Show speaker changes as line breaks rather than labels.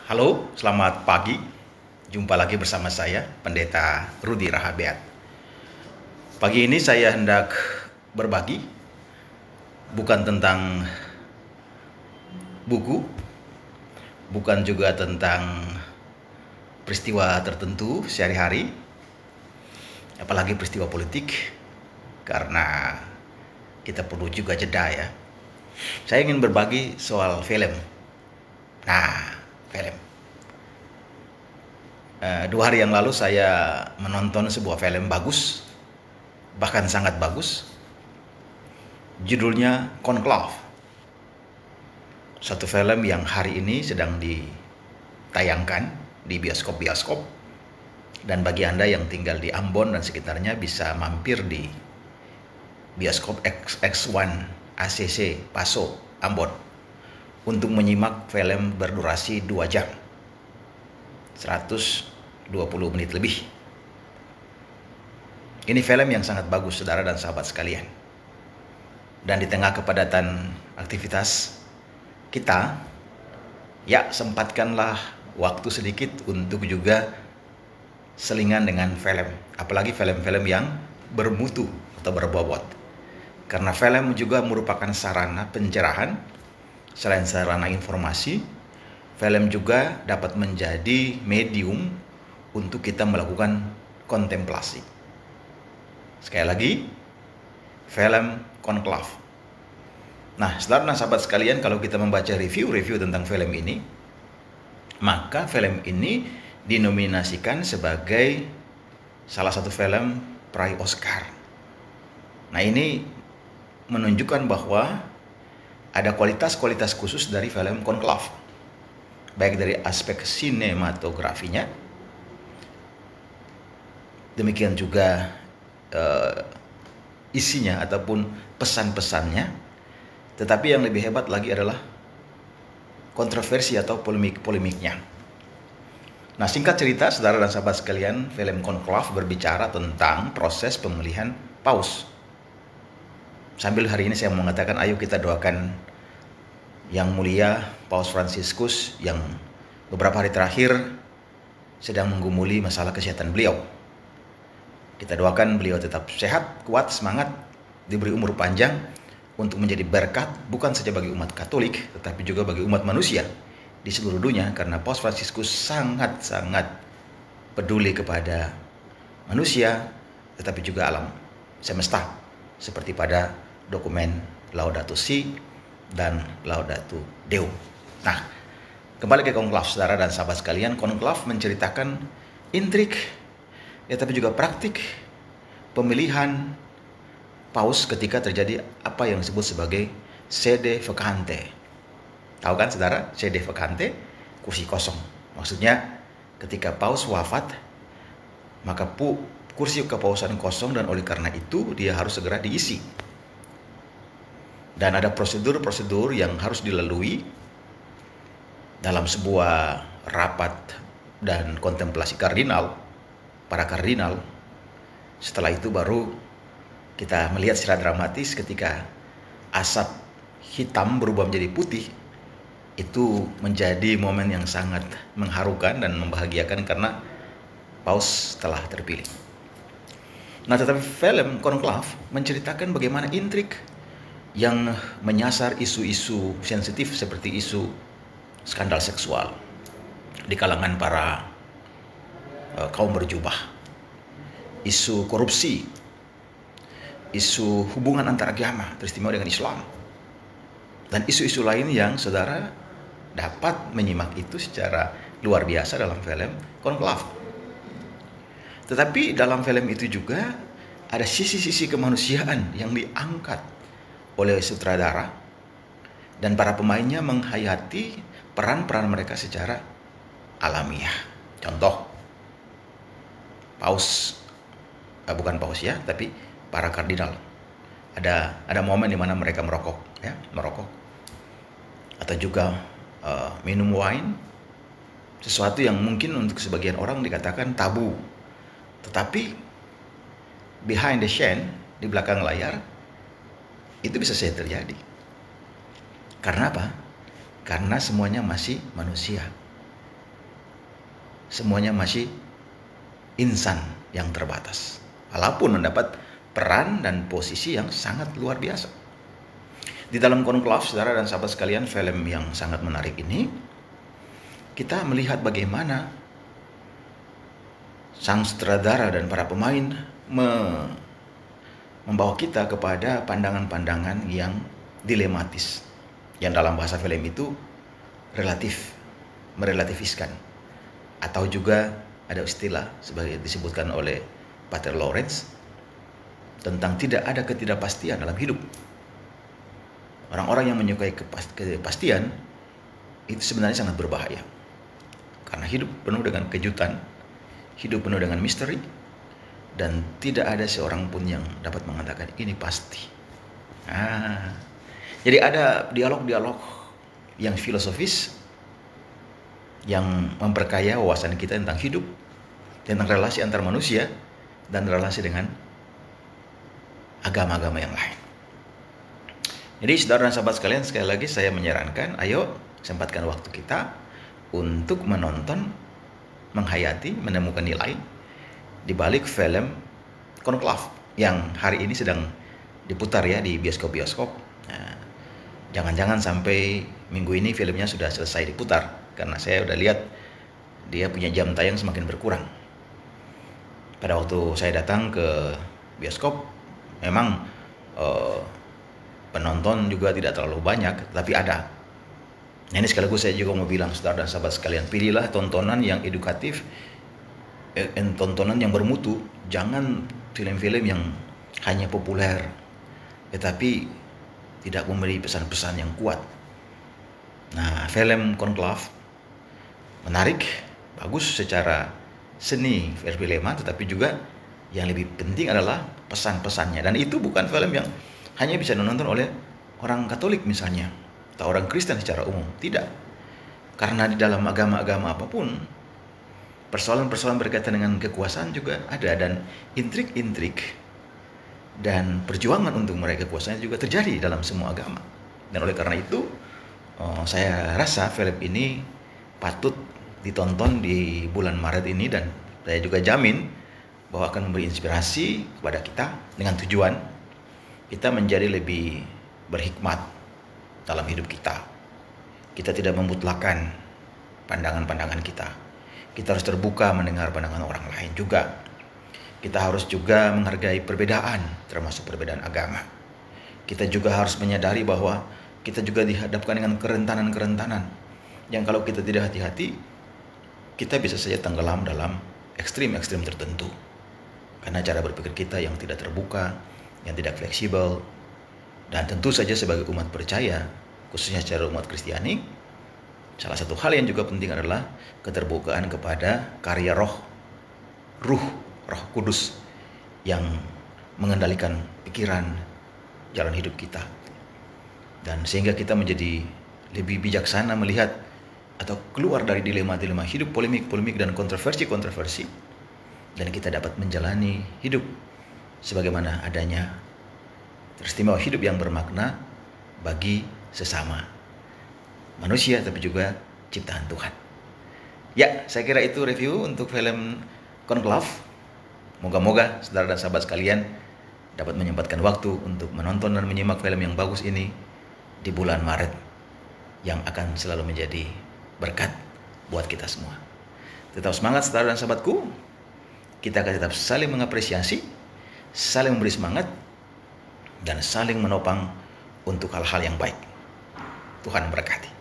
Halo, selamat pagi. Jumpa lagi bersama saya, Pendeta Rudi Rahabeat. Pagi ini saya hendak berbagi, bukan tentang buku, bukan juga tentang peristiwa tertentu sehari-hari, apalagi peristiwa politik, karena kita perlu juga jeda ya. Saya ingin berbagi soal film. Film. 2 hari yang lalu saya menonton sebuah film bagus, bahkan sangat bagus. Judulnya Conclave. Satu film yang hari ini sedang ditayangkan di bioskop-bioskop. Dan bagi Anda yang tinggal di Ambon dan sekitarnya bisa mampir di bioskop X1 ACC Paso Ambon untuk menyimak film berdurasi 2 jam 120 menit lebih. Ini film yang sangat bagus, saudara dan sahabat sekalian. Dan di tengah kepadatan aktivitas kita, ya sempatkanlah waktu sedikit untuk juga selingan dengan film, apalagi film-film yang bermutu atau berbobot. Karena film juga merupakan sarana pencerahan. Selain sarana informasi, film juga dapat menjadi medium untuk kita melakukan kontemplasi. Sekali lagi, film Conclave. Nah, saudara dan sahabat sekalian, kalau kita membaca review tentang film ini, maka film ini dinominasikan sebagai salah satu film peraih Oscar. Nah, ini menunjukkan bahwa ada kualitas-kualitas khusus dari film Conclave, baik dari aspek sinematografinya, demikian juga isinya ataupun pesan-pesannya. Tetapi yang lebih hebat lagi adalah kontroversi atau polemik-polemiknya. Nah, singkat cerita, saudara dan sahabat sekalian, film Conclave berbicara tentang proses pemilihan paus. Sambil hari ini saya mengatakan, ayo kita doakan Yang Mulia Paus Fransiskus yang beberapa hari terakhir sedang menggumuli masalah kesehatan beliau. Kita doakan beliau tetap sehat, kuat, semangat, diberi umur panjang untuk menjadi berkat bukan saja bagi umat Katolik, tetapi juga bagi umat manusia di seluruh dunia, karena Paus Fransiskus sangat-sangat peduli kepada manusia, tetapi juga alam semesta, seperti pada dokumen Laudato Si dan Laudato Deum. Nah, kembali ke Conclave, saudara dan sahabat sekalian. Conclave menceritakan intrik, ya tapi juga praktik pemilihan paus ketika terjadi apa yang disebut sebagai sede vacante. Tahu kan saudara, sede vacante, kursi kosong. Maksudnya ketika paus wafat, maka kursi kepausan kosong, dan oleh karena itu dia harus segera diisi. Dan ada prosedur-prosedur yang harus dilalui dalam sebuah rapat dan kontemplasi kardinal, para kardinal. Setelah itu baru kita melihat secara dramatis ketika asap hitam berubah menjadi putih. Itu menjadi momen yang sangat mengharukan dan membahagiakan karena paus telah terpilih. Nah, tetapi film Conclave menceritakan bagaimana intrik yang menyasar isu-isu sensitif seperti isu skandal seksual di kalangan para kaum berjubah, isu korupsi, isu hubungan antar agama teristimewa dengan Islam, dan isu-isu lain yang saudara dapat menyimak itu secara luar biasa dalam film Conclave. Tetapi dalam film itu juga ada sisi-sisi kemanusiaan yang diangkat oleh sutradara, dan para pemainnya menghayati peran-peran mereka secara alamiah. Contoh, bukan paus ya, tapi para kardinal. Ada momen di mana mereka merokok, atau juga minum wine, sesuatu yang mungkin untuk sebagian orang dikatakan tabu. Tetapi behind the scene, di belakang layar, itu bisa saja terjadi. Karena apa? Karena semuanya masih manusia. semuanya masih insan yang terbatas. Walaupun mendapat peran dan posisi yang sangat luar biasa. Di dalam Konklav, saudara dan sahabat sekalian, film yang sangat menarik ini, kita melihat bagaimana sang sutradara dan para pemain membawa kita kepada pandangan-pandangan yang dilematis, yang dalam bahasa film itu merelatifiskan, atau juga ada istilah sebagai disebutkan oleh Pater Lawrence tentang tidak ada ketidakpastian dalam hidup. Orang-orang yang menyukai kepastian itu sebenarnya sangat berbahaya, karena hidup penuh dengan kejutan, hidup penuh dengan misteri, dan tidak ada seorang pun yang dapat mengatakan ini pasti. Jadi ada dialog-dialog yang filosofis yang memperkaya wawasan kita tentang hidup, tentang relasi antar manusia, dan relasi dengan agama-agama yang lain. Jadi saudara dan sahabat sekalian, sekali lagi saya menyarankan, ayo sempatkan waktu kita untuk menonton, menghayati, menemukan nilai di balik film Konklav yang hari ini sedang diputar ya di bioskop-bioskop. Jangan-jangan sampai minggu ini filmnya sudah selesai diputar, karena saya udah lihat dia punya jam tayang semakin berkurang. Pada waktu saya datang ke bioskop, memang penonton juga tidak terlalu banyak, tapi ada. Nah, ini sekaligus saya juga mau bilang, saudara dan sahabat sekalian, pilihlah tontonan yang edukatif, tontonan yang bermutu. Jangan film-film yang hanya populer, tetapi tidak memberi pesan-pesan yang kuat. Nah, film Konklav menarik, bagus secara seni perfilman, tetapi juga yang lebih penting adalah pesan-pesannya. Dan itu bukan film yang hanya bisa ditonton oleh orang Katolik misalnya, atau orang Kristen secara umum. Tidak. Karena di dalam agama-agama apapun, persoalan-persoalan berkaitan dengan kekuasaan juga ada, dan intrik-intrik dan perjuangan untuk meraih kekuasaan juga terjadi dalam semua agama. Dan oleh karena itu, saya rasa film ini patut ditonton di bulan Maret ini, dan saya juga jamin bahwa akan memberi inspirasi kepada kita dengan tujuan kita menjadi lebih berhikmat dalam hidup kita. Kita tidak memutlakan pandangan-pandangan kita. Kita harus terbuka mendengar pandangan orang lain juga. Kita harus juga menghargai perbedaan, termasuk perbedaan agama. Kita juga harus menyadari bahwa kita juga dihadapkan dengan kerentanan-kerentanan yang kalau kita tidak hati-hati, kita bisa saja tenggelam dalam ekstrim-ekstrim tertentu. Karena cara berpikir kita yang tidak terbuka, yang tidak fleksibel. Dan tentu saja sebagai umat percaya, khususnya secara umat Kristiani, salah satu hal yang juga penting adalah keterbukaan kepada karya Roh Kudus yang mengendalikan pikiran, jalan hidup kita. Dan sehingga kita menjadi lebih bijaksana melihat atau keluar dari dilema-dilema hidup, polemik-polemik dan kontroversi-kontroversi, dan kita dapat menjalani hidup sebagaimana adanya, teristimewa hidup yang bermakna bagi sesama manusia, tapi juga ciptaan Tuhan. Ya, saya kira itu review untuk film Konklav. Moga-moga saudara dan sahabat sekalian dapat menyempatkan waktu untuk menonton dan menyimak film yang bagus ini di bulan Maret, yang akan selalu menjadi berkat buat kita semua. Tetap semangat saudara dan sahabatku. Kita akan tetap saling mengapresiasi, saling memberi semangat, dan saling menopang untuk hal-hal yang baik. Tuhan memberkati.